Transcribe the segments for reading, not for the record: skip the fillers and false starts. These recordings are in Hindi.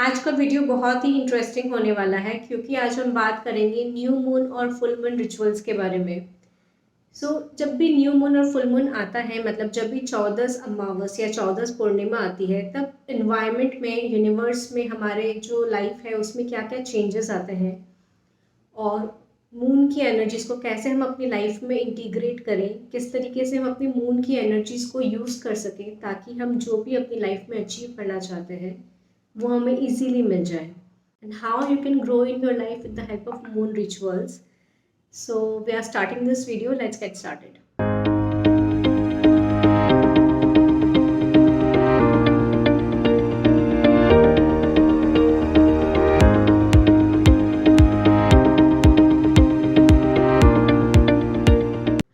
आज का वीडियो बहुत ही इंटरेस्टिंग होने वाला है क्योंकि आज हम बात करेंगे न्यू मून और फुल मून रिचुअल्स के बारे में। जब भी न्यू मून और फुल मून आता है, मतलब जब भी 14 अमावस या 14 पूर्णिमा आती है, तब इन्वायरमेंट में, यूनिवर्स में, हमारे जो लाइफ है उसमें क्या क्या चेंजेस आते हैं और मून की एनर्जीज़ को कैसे हम अपनी लाइफ में इंटीग्रेट करें, किस तरीके से हम अपनी मून की एनर्जीज़ को यूज़ कर सकें ताकि हम जो भी अपनी लाइफ में अचीव करना चाहते हैं वो हमें इजीली मिल जाए। And how you can grow in your life with the help of moon rituals. So we are starting this video, let's get started.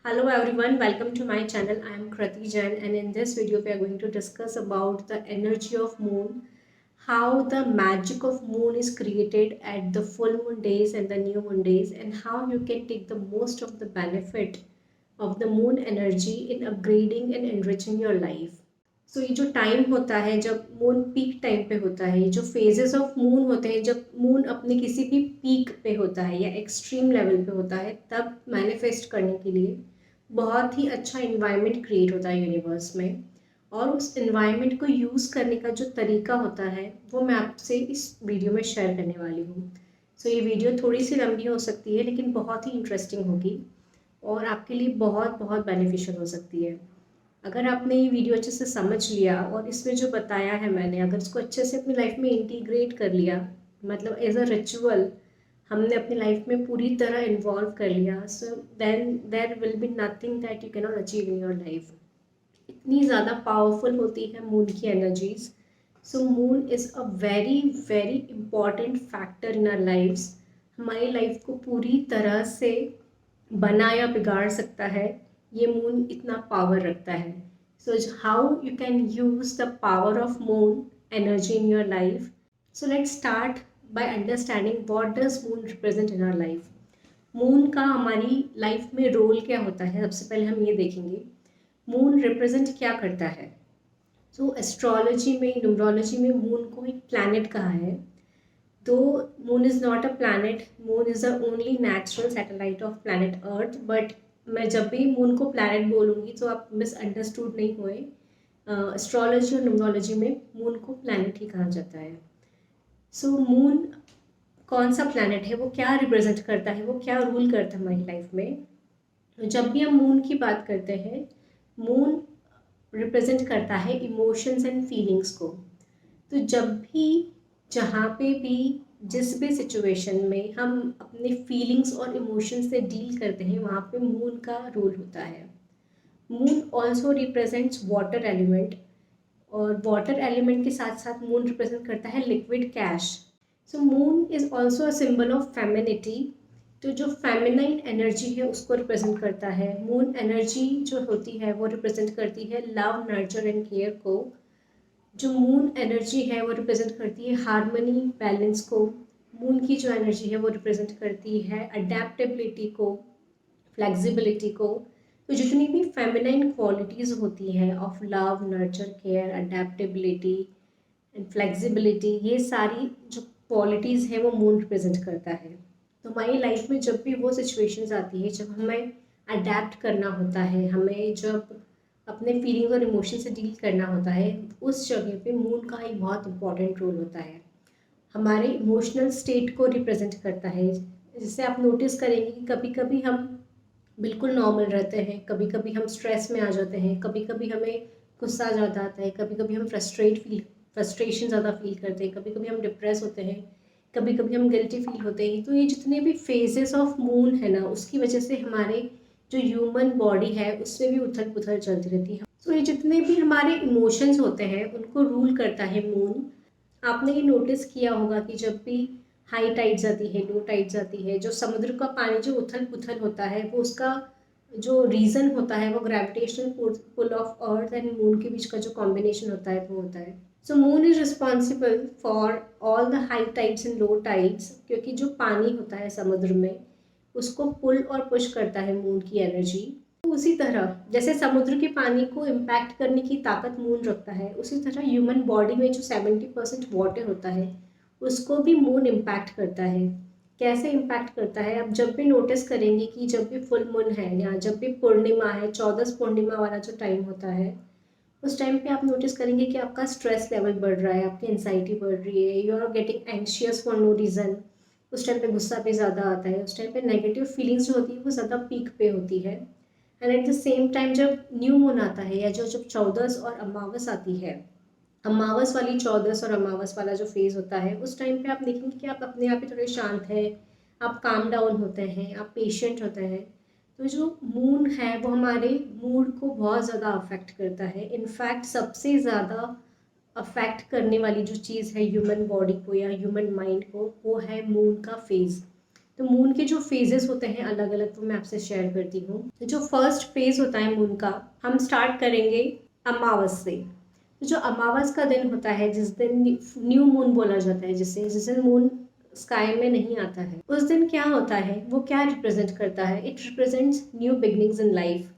Hello everyone, welcome to my channel. I am Krati Jain, and in this video we are going to discuss about the energy of moon, how the magic of moon is created at the full moon days and the new moon days, and how you can take the most of the benefit of the moon energy in upgrading and enriching your life. ये जो टाइम होता है जब मून पीक टाइम पे होता है, ये जो फेजेस ऑफ मून होते हैं जब मून अपने किसी भी पीक पे होता है या एक्सट्रीम लेवल पे होता है, तब मैनिफेस्ट करने के लिए बहुत ही अच्छा इन्वायरमेंट क्रिएट होता है यूनिवर्स में। और उस इन्वायरमेंट को यूज़ करने का जो तरीका होता है वो मैं आपसे इस वीडियो में शेयर करने वाली हूँ। ये वीडियो थोड़ी सी लंबी हो सकती है लेकिन बहुत ही इंटरेस्टिंग होगी और आपके लिए बहुत बहुत बेनिफिशियल हो सकती है। अगर आपने ये वीडियो अच्छे से समझ लिया और इसमें जो बताया है मैंने, अगर इसको अच्छे से अपनी लाइफ में इंटीग्रेट कर लिया, मतलब एज अ रिचुअल हमने अपनी लाइफ में पूरी तरह इन्वॉल्व कर लिया, so then there will be nothing that you cannot नॉट अचीव इन योर लाइफ। इतनी ज़्यादा पावरफुल होती है मून की energies. Moon is a very very important factor in our lives. हमारी लाइफ को पूरी तरह से बना या बिगाड़ सकता है, ये मून इतना पावर रखता है। How you can use the power of moon energy in your life. Let's start by understanding what does moon represent in our life. Moon का हमारी लाइफ में रोल क्या होता है, सबसे पहले हम ये देखेंगे मून रिप्रेजेंट क्या करता है। एस्ट्रोलॉजी में, न्यूमरोलॉजी में मून को एक प्लैनेट कहा है। तो moon is not a planet, moon is the only natural satellite of planet earth. But मैं जब भी मून को प्लैनेट बोलूँगी तो आप मिसअंडरस्टूड नहीं हुए। एस्ट्रोलॉजी और न्यूमरोलॉजी में मून को प्लैनेट ही कहा जाता है। मून कौन सा प्लैनेट है, वो क्या रिप्रेजेंट करता है, वो क्या रूल करता है हमारी लाइफ में। जब भी हम मून की बात करते हैं, मून रिप्रेजेंट करता है इमोशंस एंड फीलिंग्स को। तो जब भी, जहाँ पे भी, जिस भी सिचुएशन में हम अपने फीलिंग्स और इमोशंस से डील करते हैं, वहाँ पे मून का रोल होता है। Moon also represents water element, और वाटर एलिमेंट के साथ साथ मून रिप्रेजेंट करता है liquid cash. Moon is also a symbol of femininity. तो जो फेमिनाइन एनर्जी है उसको रिप्रेजेंट करता है। मून एनर्जी जो होती है वो रिप्रेजेंट करती है लव, नर्चर एंड केयर को। जो मून एनर्जी है वो रिप्रेजेंट करती है हार्मनी, बैलेंस को। मून की जो एनर्जी है वो रिप्रेजेंट करती है अडेप्टेबिलिटी को, फ्लेक्सिबिलिटी को। तो जितनी भी फेमिनाइन क्वालिटीज़ होती हैं of love, nurture, care, adaptability and flexibility, ये सारी जो क्वालिटीज़ है वो मून रिप्रेजेंट करता है। तो हमारी लाइफ में जब भी वो सिचुएशंस आती है जब हमें अडेप्ट करना होता है, हमें जब अपने फीलिंग और इमोशन से डील करना होता है, उस जगह पे मून का एक बहुत इंपॉर्टेंट रोल होता है। हमारे इमोशनल स्टेट को रिप्रेजेंट करता है। जिससे आप नोटिस करेंगे कि कभी कभी हम बिल्कुल नॉर्मल रहते हैं, कभी कभी हम स्ट्रेस में आ जाते हैं, कभी कभी हमें गुस्सा ज़्यादा आता है, कभी कभी हम फ्रस्ट्रेशन ज़्यादा फील करते हैं, कभी कभी हम डिप्रेस होते हैं, कभी कभी हम गिल्टी फील होते हैं। तो ये जितने भी फेजेस ऑफ मून है ना, उसकी वजह से हमारे जो ह्यूमन बॉडी है उसमें भी उथल पुथल चलती रहती है। ये जितने भी हमारे इमोशंस होते हैं उनको रूल करता है मून। आपने ये नोटिस किया होगा कि जब भी हाई टाइड्स आती है, लो टाइड्स आती है, जो समुद्र का पानी जो उथल पुथल होता है, वो उसका जो रीज़न होता है वो gravitational pull of earth and moon के बीच का जो कॉम्बिनेशन होता है वो होता है। Moon is responsible for all the high tides and low tides, क्योंकि जो पानी होता है समुद्र में उसको पुल और पुश करता है मून की एनर्जी। उसी तरह जैसे समुद्र के पानी को इम्पैक्ट करने की ताकत मून रखता है, उसी तरह ह्यूमन बॉडी में जो 70% वाटर होता है उसको भी मून इम्पैक्ट करता है। कैसे इम्पैक्ट करता है, आप जब भी नोटिस करेंगे कि जब भी फुल मून है या जब भी पूर्णिमा है, चौदस पूर्णिमा वाला जो टाइम होता है, उस टाइम पे आप नोटिस करेंगे कि आपका स्ट्रेस लेवल बढ़ रहा है, आपकी एंजाइटी बढ़ रही है, you are getting anxious for no reason. उस टाइम पे गुस्सा भी ज़्यादा आता है, उस टाइम पे नेगेटिव फीलिंग्स जो होती है वो ज़्यादा पीक पे होती है। And at the same time जब न्यू मून आता है या जो जब चौदस और अमावस आती है, अमावस वाली चौदस और अमावस वाला जो फेज होता है, उस टाइम पे आप देखेंगे कि आप अपने आप ही थोड़े शांत हैं, आप काम डाउन होते हैं, आप पेशेंट होते हैं। तो जो मून है वो हमारे मूड को बहुत ज़्यादा अफेक्ट करता है। इनफैक्ट सबसे ज़्यादा अफेक्ट करने वाली जो चीज़ है ह्यूमन बॉडी को या ह्यूमन माइंड को, वो है मून का फेज़। तो मून के जो फेजेस होते हैं अलग अलग, वो मैं आपसे शेयर करती हूँ। तो जो फर्स्ट फेज होता है मून का, हम स्टार्ट करेंगे अमावस से। तो जो अमावस का दिन होता है, जिस दिन न्यू मून बोला जाता है, जिस दिन मून स्काई में नहीं आता है, उस दिन क्या होता है, वो क्या रिप्रेजेंट करता है? It represents new beginnings in life.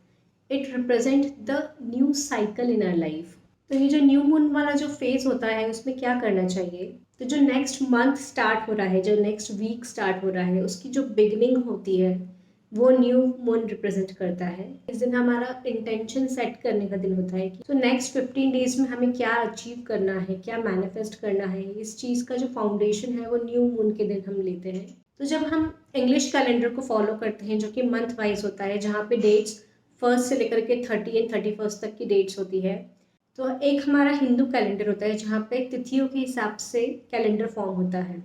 It represent the new cycle in our life. तो ये जो न्यू मून वाला जो फेज होता है, उसमें क्या करना चाहिए? तो जो नेक्स्ट मंथ स्टार्ट हो रहा है, जो नेक्स्ट वीक स्टार्ट हो रहा है, उसकी जो बिगनिंग होती है, वो न्यू मून रिप्रेजेंट करता है। इस दिन हमारा इंटेंशन सेट करने का दिन होता है कि तो नेक्स्ट 15 डेज में हमें क्या अचीव करना है, क्या मैनिफेस्ट करना है। इस चीज़ का जो फाउंडेशन है वो न्यू मून के दिन हम लेते हैं। तो जब हम इंग्लिश कैलेंडर को फॉलो करते हैं, जो कि मंथ वाइज होता है, जहाँ पे डेट्स फर्स्ट से लेकर के 30 एंड 31 तक की डेट्स होती है, तो एक हमारा हिंदू कैलेंडर होता है जहाँ पे तिथियों के हिसाब से कैलेंडर फॉर्म होता है।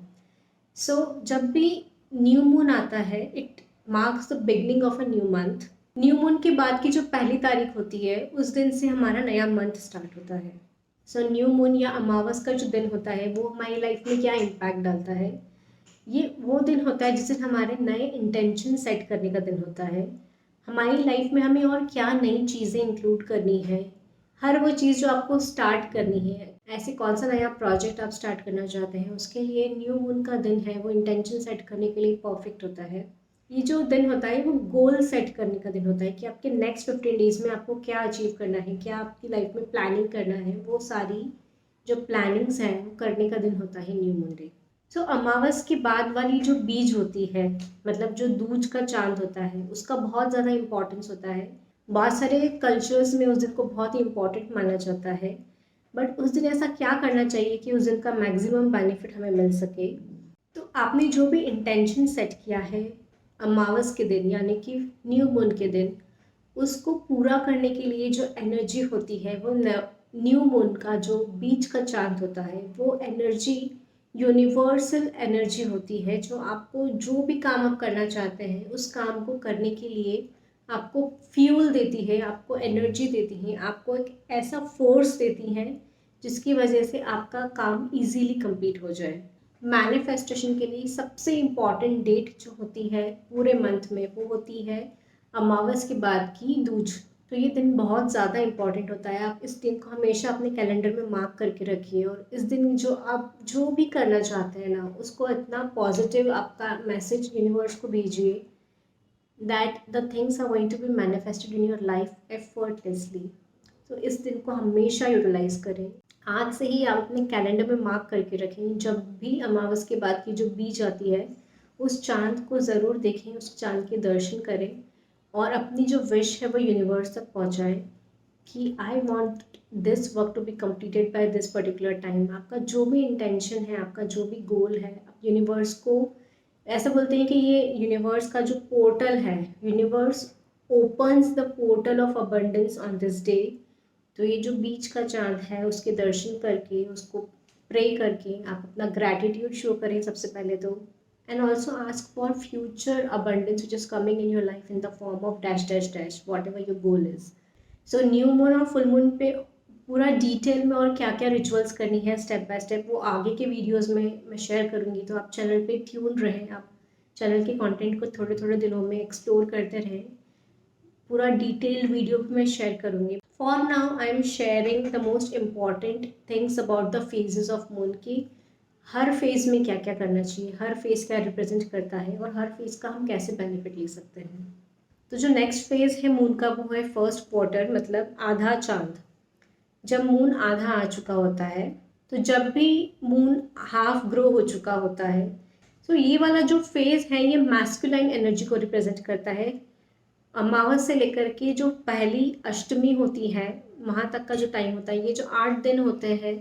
जब भी न्यू मून आता है, it marks the beginning of a new month. New moon के बाद की जो पहली तारीख होती है, उस दिन से हमारा नया मंथ स्टार्ट होता है। न्यू मून या अमावस का जो दिन होता है, वो हमारी लाइफ में क्या इम्पैक्ट डालता है? ये वो दिन होता है जिस दिन हमारे नए इंटेंशन सेट करने का दिन होता है। हमारी लाइफ में हमें और क्या नई चीज़ें इंक्लूड करनी है, हर वो चीज़ जो आपको स्टार्ट करनी है, ऐसे कौन सा नया प्रोजेक्ट आप स्टार्ट करना चाहते हैं, उसके लिए न्यू मून का दिन है, वो इंटेंशन सेट करने के लिए परफेक्ट होता है। ये जो दिन होता है वो गोल सेट करने का दिन होता है कि आपके नेक्स्ट 15 डेज में आपको क्या अचीव करना है, क्या आपकी लाइफ में प्लानिंग करना है, वो सारी जो प्लानिंग्स हैं वो करने का दिन होता है न्यू मून डे। अमावस के बाद वाली जो बीज होती है, मतलब जो दूज का चांद होता है, उसका बहुत ज़्यादा इम्पोर्टेंस होता है। बहुत सारे कल्चर्स में उस दिन को बहुत ही इम्पोर्टेंट माना जाता है। बट उस दिन ऐसा क्या करना चाहिए कि उस दिन का मैक्सिमम बेनिफिट हमें मिल सके? तो आपने जो भी इंटेंशन सेट किया है अमावस के दिन, यानी कि न्यू मून के दिन, उसको पूरा करने के लिए जो एनर्जी होती है, वो न्यू मून का जो बीच का चांद होता है, वो एनर्जी यूनिवर्सल एनर्जी होती है, जो आपको जो भी काम आप करना चाहते हैं उस काम को करने के लिए आपको फ्यूल देती है, आपको एनर्जी देती है, आपको एक ऐसा फोर्स देती है जिसकी वजह से आपका काम इजीली कंप्लीट हो जाए। मैनिफेस्टेशन के लिए सबसे इम्पॉर्टेंट डेट जो होती है पूरे मंथ में, वो होती है अमावस के बाद की दूज। तो ये दिन बहुत ज़्यादा इम्पॉर्टेंट होता है। आप इस दिन को हमेशा अपने कैलेंडर में मार्क करके रखिए, और इस दिन जो आप जो भी करना चाहते हैं ना, उसको इतना पॉजिटिव आपका मैसेज यूनिवर्स को भेजिए that the things are going to be manifested in your life effortlessly. तो इस दिन को हमेशा यूटिलाइज करें। आज से ही आप अपने कैलेंडर में मार्क करके रखें, जब भी अमावस के बाद की जो बीज आती है, उस चांद को ज़रूर देखें, उस चांद के दर्शन करें और अपनी जो विश है वो यूनिवर्स तक पहुंचाएं कि I want this work to be completed by this particular time. आपका जो भी इंटेंशन है, आपका जो भी गोल है, आप यूनिवर्स को ऐसा बोलते हैं कि ये यूनिवर्स का जो पोर्टल है, universe opens the portal of abundance on this day. तो ये जो बीच का चांद है, उसके दर्शन करके, उसको प्रे करके आप अपना ग्रैटिट्यूड शो करें सबसे पहले तो, and also ask for future abundance which is coming in your life in the form of dash dash dash what ever your goal is. New moon और फुल मून पे पूरा डिटेल में और क्या क्या रिचुअल्स करनी है स्टेप बाय स्टेप, वो आगे के वीडियोस में मैं शेयर करूँगी। तो आप चैनल पे ट्यून रहें, आप चैनल के कंटेंट को थोड़े थोड़े दिनों में एक्सप्लोर करते रहें। पूरा डिटेल्ड वीडियो भी मैं शेयर करूँगी। For now I am sharing the most important things about the phases of moon की हर फेज़ में क्या क्या करना चाहिए, हर फेज़ क्या रिप्रेजेंट करता है और हर फेज़ का हम कैसे बेनिफिट ले सकते हैं। तो जो नेक्स्ट फेज़ है मून का, वो है फर्स्ट क्वार्टर, मतलब आधा चांद। जब मून आधा आ चुका होता है, तो जब भी मून हाफ ग्रो हो चुका होता है, तो ये वाला जो फेज़ है ये मैस्कुलाइन एनर्जी को रिप्रेजेंट करता है। अमावस से लेकर के जो पहली अष्टमी होती है वहाँ तक का जो टाइम होता है, ये जो 8 दिन होते हैं,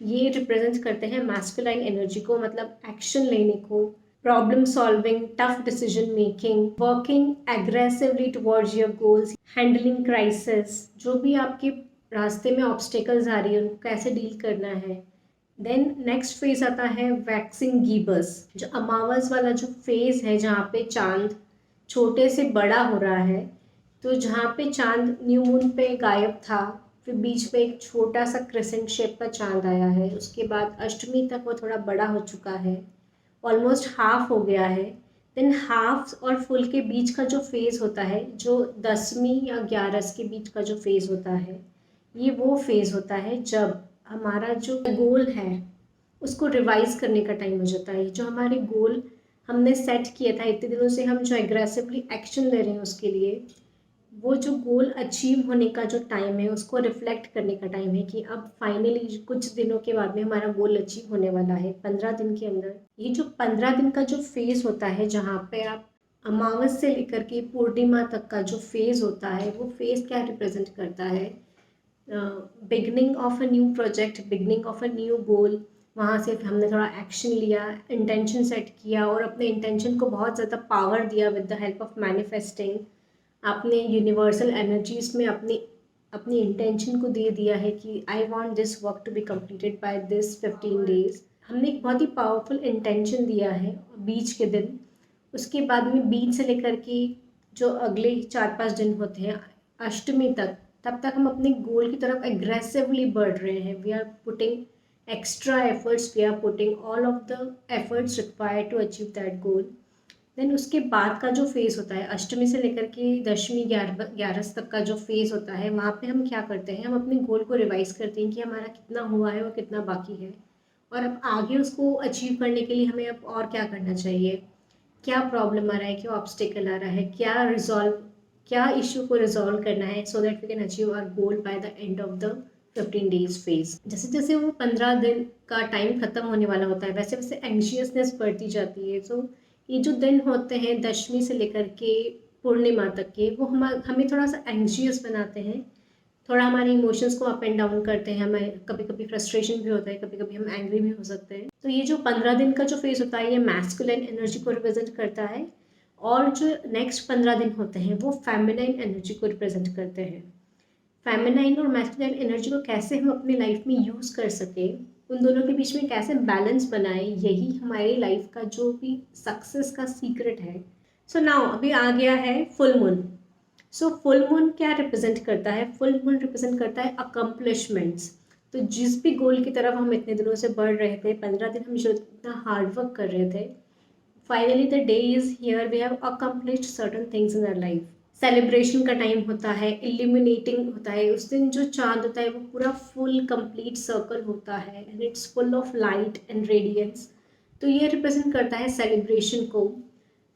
ये रिप्रेजेंट करते हैं मैस्कुलाइन एनर्जी को, मतलब एक्शन लेने को, problem solving, tough decision making, working aggressively towards your goals, handling crisis, जो भी आपके रास्ते में ऑब्स्टेकल्स आ रही है उनको कैसे डील करना है। देन नेक्स्ट फेज आता है वैक्सिंग गीबस, जो अमावस वाला जो फेज है जहाँ पे चांद छोटे से बड़ा हो रहा है। तो जहाँ पे चांद न्यू मून पे गायब था, फिर बीच पे एक छोटा सा क्रिसेंट शेप का चांद आया है, उसके बाद अष्टमी तक वो थोड़ा बड़ा हो चुका है, ऑलमोस्ट हाफ हो गया है। देन हाफ और फुल के बीच का जो फेज़ होता है, जो 10वीं या 11वीं के बीच का जो फेज़ होता है, ये वो फेज़ होता है जब हमारा जो गोल है उसको रिवाइज करने का टाइम हो जाता है। जो हमारे गोल हमने सेट किया था इतने दिनों से, हम जो एग्रेसिवली एक्शन ले रहे हैं उसके लिए, वो जो गोल अचीव होने का जो टाइम है उसको रिफ्लेक्ट करने का टाइम है कि अब फाइनली कुछ दिनों के बाद में हमारा गोल अचीव होने वाला है 15 दिन के अंदर। ये जो 15 दिन का जो फेज़ होता है जहाँ पे आप अमावस से लेकर के पूर्णिमा तक का जो फेज़ होता है, वो फेज़ क्या रिप्रेजेंट करता है? Beginning of a new project, beginning of a new goal. वहाँ से हमने थोड़ा एक्शन लिया, इंटेंशन सेट किया और अपने इंटेंशन को बहुत ज़्यादा पावर दिया with the help of manifesting. आपने यूनिवर्सल एनर्जीज में अपनी अपनी इंटेंशन को दे दिया है कि I want this work to be completed by this 15 days. हमने एक बहुत ही पावरफुल इंटेंशन दिया है बीच के दिन। उसके बाद में बीच से लेकर के जो अगले 4-5 दिन होते हैं अष्टमी तक, तब तक हम अपने गोल की तरफ एग्रेसिवली बढ़ रहे हैं। We are putting extra efforts, we are putting all of the efforts required to achieve that goal. Then उसके बाद का जो फेज़ होता है अष्टमी से लेकर के 10वीं 11वीं तक का जो फेज़ होता है, वहाँ पे हम क्या करते हैं, हम अपने गोल को रिवाइज करते हैं कि हमारा कितना हुआ है और कितना बाकी है, और अब आगे उसको अचीव करने के लिए हमें अब और क्या करना चाहिए, क्या प्रॉब्लम आ रहा है, क्या ऑब्स्टिकल आ रहा है, क्या इशू को रिजॉल्व करना है, so that we can achieve our goal by the end of the 15 days phase. जैसे जैसे वो 15 दिन का टाइम खत्म होने वाला होता है, वैसे वैसे एंग्शियसनेस बढ़ती जाती है। तो ये जो दिन होते हैं 10वीं से लेकर के पूर्णिमा तक के, वो हमें थोड़ा सा एंग्शियस बनाते हैं, थोड़ा हमारे इमोशंस को अप एंड डाउन करते हैं। हमें कभी कभी फ्रस्ट्रेशन भी होता है, कभी कभी हम एंग्री भी हो सकते हैं। तो ये जो 15 दिन का जो फेज होता है, ये मैस्कुलिन एनर्जी को रिप्रेजेंट करता है, और जो नेक्स्ट 15 दिन होते हैं वो फेमिनाइन एनर्जी को रिप्रेजेंट करते हैं। फेमिनाइन और मैस्कुलिन एनर्जी को कैसे हम अपनी लाइफ में यूज़ कर सकें, उन दोनों के बीच में कैसे बैलेंस बनाए, यही हमारी लाइफ का जो भी सक्सेस का सीक्रेट है। सो नाउ अभी आ गया है full moon. So full moon क्या रिप्रेजेंट करता है? फुल मून रिप्रेजेंट करता है अकम्पलिशमेंट्स। तो जिस भी गोल की तरफ हम इतने दिनों से बढ़ रहे थे, 15 दिन हम जो इतना हार्ड वर्क कर रहे थे, finally the day is here, we have accomplished certain things in our life. Celebration का टाइम होता है, इल्यूमिनेटिंग होता है, उस दिन जो चांद होता है वो पूरा फुल कंप्लीट सर्कल होता है and it's full of light and radiance. तो ये रिप्रेजेंट करता है सेलिब्रेशन को।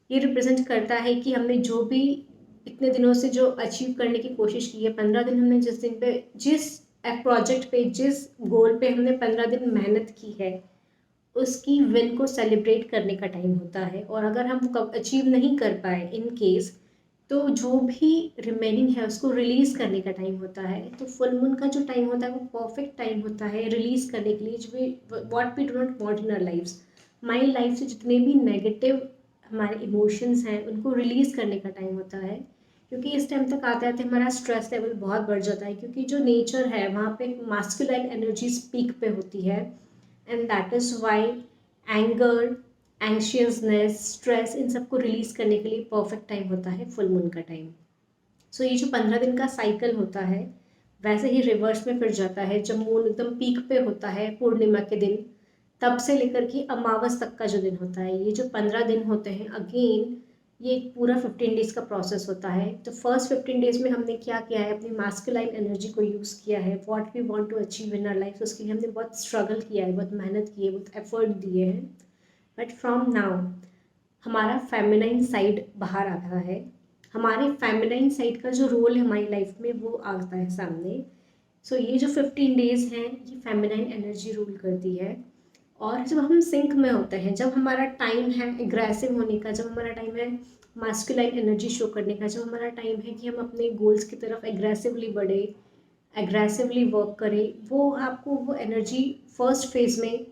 ये रिप्रेजेंट करता है कि हमने जो भी इतने दिनों से जो अचीव करने की कोशिश की है, 15 दिन हमने जिस दिन पे, जिस प्रोजेक्ट पे, जिस गोल पे हमने 15 दिन मेहनत की है, उसकी विन को सेलिब्रेट करने का टाइम होता है। और अगर हम वो अचीव नहीं कर पाए इन केस, तो जो भी रिमेनिंग है उसको रिलीज़ करने का टाइम होता है। तो फुल मून का जो टाइम होता है वो परफेक्ट टाइम होता है रिलीज़ करने के लिए, जो what we do not want in our lives. हमारी लाइफ से जितने भी नेगेटिव हमारे इमोशंस हैं उनको रिलीज़ करने का टाइम होता है, क्योंकि इस टाइम तक आते आते हमारा स्ट्रेस लेवल बहुत बढ़ जाता है, क्योंकि जो नेचर है वहाँ पे मास्कुलाइन एनर्जी पीक पे होती है, and that is why anger, anxiousness, stress, इन सबको रिलीज़ करने के लिए परफेक्ट टाइम होता है फुल मून का टाइम। सो ये जो 15 दिन का साइकिल होता है वैसे ही रिवर्स में फिर जाता है। जब मून एकदम पीक पे होता है पूर्णिमा के दिन, तब से लेकर के अमावस तक का जो दिन होता है, ये जो 15 दिन होते हैं, अगेन ये एक पूरा 15 डेज का प्रोसेस होता है। तो फर्स्ट 15 डेज में हमने क्या किया है, अपनी मास्कुलाइन एनर्जी को यूज़ किया है, what we want to achieve in our life. उसके लिए हमने बहुत स्ट्रगल किया है, बहुत मेहनत की है, बहुत एफर्ट दिए हैं। बट फ्रॉम नाउ हमारा फेमिनाइन साइड बाहर आ रहा है। हमारे फेमिनाइन साइड का जो रोल है हमारी लाइफ में वो आता है सामने। सो ये जो 15 डेज़ हैं ये फेमिनाइन एनर्जी रूल करती है। और जब हम सिंक में होते हैं, जब हमारा टाइम है एग्रेसिव होने का, जब हमारा टाइम है मास्कुलाइन एनर्जी शो करने का, जब हमारा टाइम है कि हम अपने गोल्स की तरफ एग्रेसिवली बढ़े, एग्रेसिवली वर्क करें, वो आपको वो एनर्जी फर्स्ट फेज़ में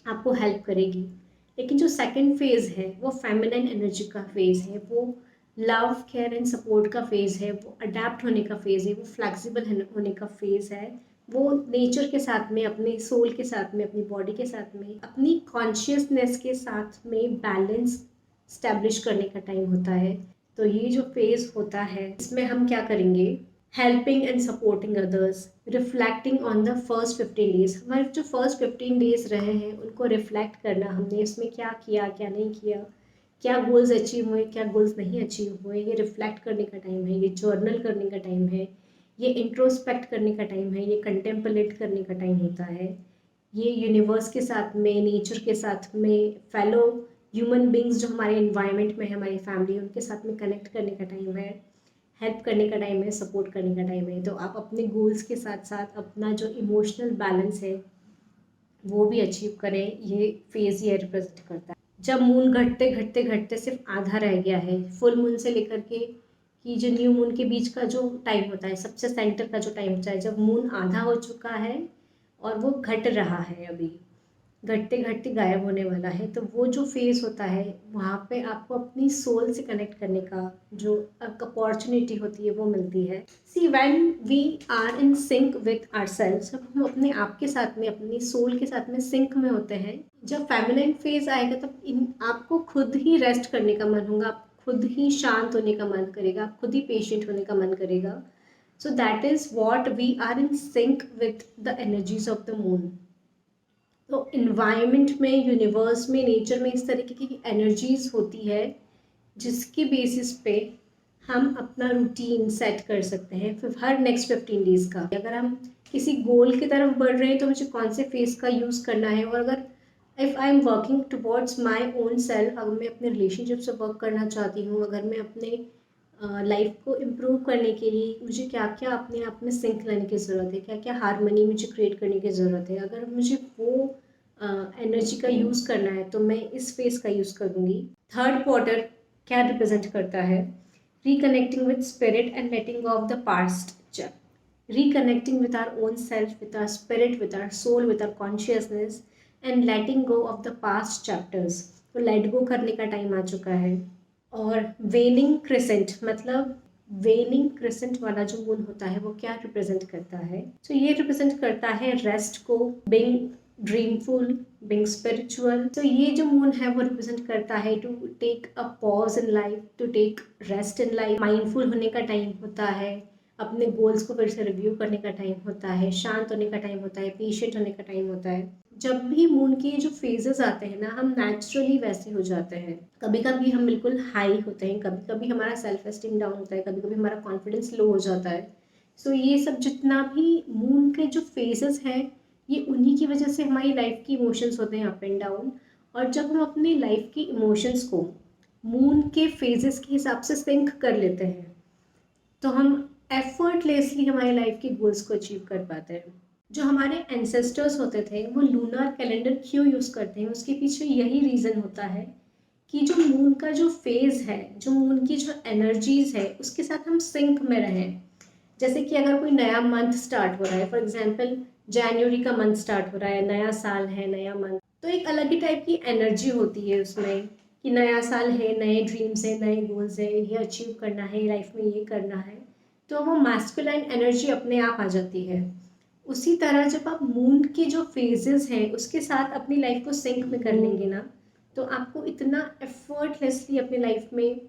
आपको हेल्प करेगी। लेकिन जो सेकंड फेज़ है वो फेमिनिन एनर्जी का फेज़ है, वो लव केयर एंड सपोर्ट का फेज़ है, वो अडेप्ट होने का फेज़ है, वो फ्लेक्सिबल होने का फेज़ है, वो नेचर के साथ में, अपने सोल के साथ में, अपनी बॉडी के साथ में, अपनी कॉन्शियसनेस के साथ में बैलेंस स्टैब्लिश करने का टाइम होता है। तो ये जो फेज़ होता है इसमें हम क्या करेंगे, helping and supporting others, reflecting on the first 15 days. हमारे जो फर्स्ट 15 डेज रहे हैं उनको रिफ्लेक्ट करना, हमने इसमें क्या किया क्या नहीं किया, क्या गोल्स अचीव हुए क्या गोल्स नहीं अचीव हुए, ये रिफ्लेक्ट करने का टाइम है, ये जर्नल करने का टाइम है, ये इंट्रोस्पेक्ट करने का टाइम है, ये कंटेम्पलेट करने का टाइम होता है, ये यूनिवर्स के साथ में, नेचर के साथ में, फेलो ह्यूमन बींग्स जो हमारे इन्वायरमेंट में है, हमारी फैमिली, उनके साथ में कनेक्ट करने का टाइम है, हेल्प करने का टाइम है, सपोर्ट करने का टाइम है। तो आप अपने गोल्स के साथ साथ अपना जो इमोशनल बैलेंस है वो भी अचीव करें, ये फेज़ ये रिप्रेजेंट करता है। जब मून घटते घटते घटते सिर्फ आधा रह गया है, फुल मून से लेकर के कि जो न्यू मून के बीच का जो टाइम होता है, सबसे सेंटर का जो टाइम होता है, जब मून आधा हो चुका है और वो घट रहा है, अभी घटते घटते गायब होने वाला है, तो वो जो फेज़ होता है वहाँ पे आपको अपनी सोल से कनेक्ट करने का जो अपॉर्चुनिटी होती है वो मिलती है। See when we are in sync with ourselves, जब हम अपने आप के साथ में, अपनी सोल के साथ में सिंक में होते हैं, जब फेमिनिन फेज आएगा तब आपको खुद ही रेस्ट करने का मन होगा, आप खुद ही शांत होने का मन करेगा, आप खुद ही पेशेंट होने का मन करेगा। So that is what we are in sync with the energies of the moon. तो इन्वायरमेंट में, यूनिवर्स में, नेचर में इस तरीके की एनर्जीज होती है जिसके बेसिस पे हम अपना रूटीन सेट कर सकते हैं फिर हर नेक्स्ट 15 डेज़ का। अगर हम किसी गोल की तरफ बढ़ रहे हैं तो मुझे कौन से फेस का यूज़ करना है, और अगर if I am working towards my own self, अगर मैं अपने रिलेशनशिप से वर्क करना चाहती हूँ, अगर मैं अपने लाइफ को इम्प्रूव करने के लिए मुझे क्या क्या अपने आप में सिंक लाने की ज़रूरत है, क्या क्या हारमनी मुझे क्रिएट करने की ज़रूरत है, अगर मुझे वो एनर्जी का यूज़ करना है तो मैं इस फेस का यूज़ करूँगी। थर्ड क्वार्टर क्या रिप्रेजेंट करता है, reconnecting with spirit and letting of the past, reconnecting with our own self, with our spirit, with our soul, with our consciousness and letting go of the past chapters। तो लेट गो करने का टाइम आ चुका है। और वेनिंग क्रिसेंट, मतलब वेनिंग क्रिसेंट वाला जो मून होता है वो क्या रिप्रेजेंट करता है, तो ये रिप्रेजेंट करता है रेस्ट को, बीइंग ड्रीमफुल, बीइंग स्पिरिचुअल। तो ये जो मून है वो रिप्रेजेंट करता है to take a pause in life, to take rest in life, mindful होने का टाइम होता है, अपने गोल्स को फिर से रिव्यू करने का टाइम होता है, शांत होने का टाइम होता है, पेशेंट होने का टाइम होता है। जब भी मून के जो फेजेस आते हैं ना, हम नेचुरली वैसे हो जाते हैं। कभी कभी हम बिल्कुल हाई होते हैं, कभी कभी हमारा सेल्फ एस्टीम डाउन होता है, कभी कभी हमारा कॉन्फिडेंस लो हो जाता है। सो ये सब जितना भी मून के जो फेजेस हैं ये उन्हीं की वजह से हमारी लाइफ की इमोशंस होते हैं अप एंड डाउन। और जब हम अपनी लाइफ की इमोशंस को मून के फेजेस के हिसाब से सिंक कर लेते हैं तो हम एफर्टलेसली हमारी लाइफ के गोल्स को अचीव कर पाते हैं। जो हमारे एंसेस्टर्स होते थे वो लूनर कैलेंडर क्यों यूज़ करते हैं, उसके पीछे यही रीज़न होता है कि जो मून का जो फेज़ है, जो मून की जो एनर्जीज़ है उसके साथ हम सिंक में रहें। जैसे कि अगर कोई नया मंथ स्टार्ट हो रहा है, फॉर एग्जांपल जनवरी का मंथ स्टार्ट हो रहा है, नया साल है, नया मंथ, तो एक अलग ही टाइप की एनर्जी होती है उसमें कि नया साल है, नए ड्रीम्स है, नए गोल्स है, ये अचीव करना है लाइफ में, ये करना है, तो वो मैस्कुलाइन एनर्जी अपने आप आ जाती है। उसी तरह जब आप मून के जो फेजेस हैं उसके साथ अपनी लाइफ को सिंक में कर लेंगे ना, तो आपको इतना एफर्टलेसली अपनी लाइफ में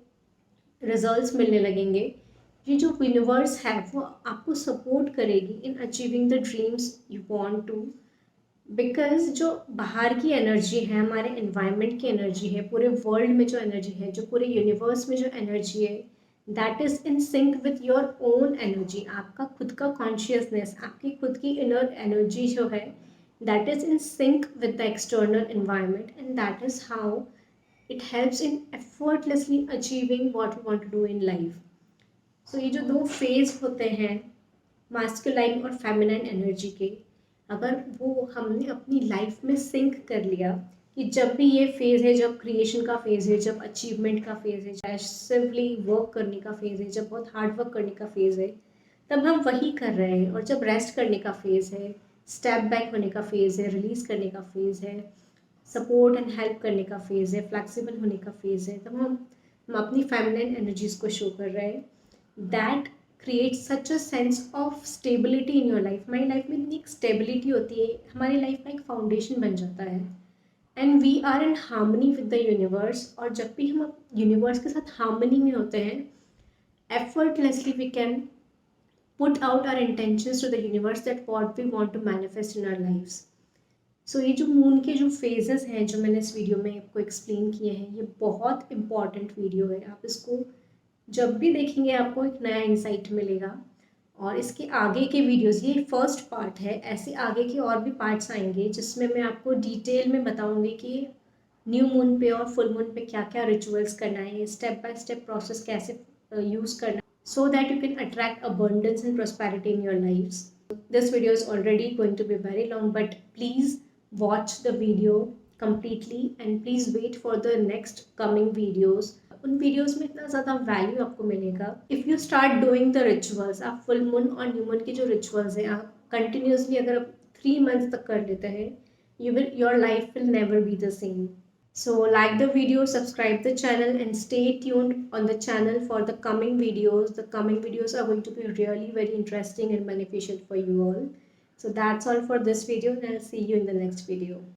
रिजल्ट्स मिलने लगेंगे। ये जो यूनिवर्स है वो आपको सपोर्ट करेगी in achieving the dreams you want to. Because जो बाहर की एनर्जी है, हमारे एनवायरनमेंट की एनर्जी है, पूरे वर्ल्ड में जो एनर्जी है, जो पूरे यूनिवर्स में जो एनर्जी है, that is in sync with your own energy. आपका खुद का कॉन्शियसनेस, आपकी खुद की इनर एनर्जी जो है, that is in sync with the external environment and that is how it helps in effortlessly achieving what we want to do in life। So ये जो दो फेज होते हैं मास्कुलाइन और फेमिनाइन एनर्जी के, अगर वो हमने अपनी लाइफ में सिंक कर लिया कि जब भी ये फेज़ है, जब क्रिएशन का फेज़ है, जब अचीवमेंट का फेज़ है, पैसिवली वर्क करने का फेज़ है, जब बहुत हार्ड वर्क करने का फेज़ है, तब हम वही कर रहे हैं। और जब रेस्ट करने का फेज़ है, स्टेप बैक होने का फेज़ है, रिलीज़ करने का फेज़ है, सपोर्ट एंड हेल्प करने का फेज़ है, फ्लेक्सिबल होने का फेज़ है, तब हम अपनी फेमिनिन एनर्जीज को शो कर रहे हैं। That create such a sense of stability in your life. हमारी लाइफ में इतनी एक स्टेबिलिटी होती है, हमारी लाइफ का एक फाउंडेशन बन जाता है and we are in harmony with the universe. और जब भी हम यूनिवर्स के साथ हार्मनी में होते हैं, effortlessly we can put out our intentions to the universe that what we want to manifest in our lives. सो ये जो मून के जो फेजेस हैं जो मैंने इस वीडियो में आपको एक्सप्लेन किए हैं, ये बहुत इंपॉर्टेंट वीडियो है। आप इसको जब भी देखेंगे आपको एक नया इंसाइट मिलेगा। और इसके आगे के वीडियोस, ये फर्स्ट पार्ट है, ऐसे आगे के और भी पार्ट्स आएंगे जिसमें मैं आपको डिटेल में बताऊंगी कि न्यू मून पे और फुल मून पे क्या क्या रिचुअल्स करना है, स्टेप बाय स्टेप प्रोसेस कैसे यूज़ करना है, so that you can attract abundance and prosperity in your lives. This video is already going to be very long, but please watch the video completely and please wait for the next coming videos. उन वीडियोस में इतना ज़्यादा वैल्यू आपको मिलेगा if you start doing the rituals. आप फुल मून और न्यू मून की जो रिचुअल्स हैं, आप कंटिन्यूसली अगर आप 3 मंथ्स तक कर लेते हैं, your life will never be the same. So like the video, subscribe the channel and stay tuned on the channel for the coming videos. The coming videos are going to be really very interesting and beneficial for you all. So that's all for this video and I'll see you in the next video.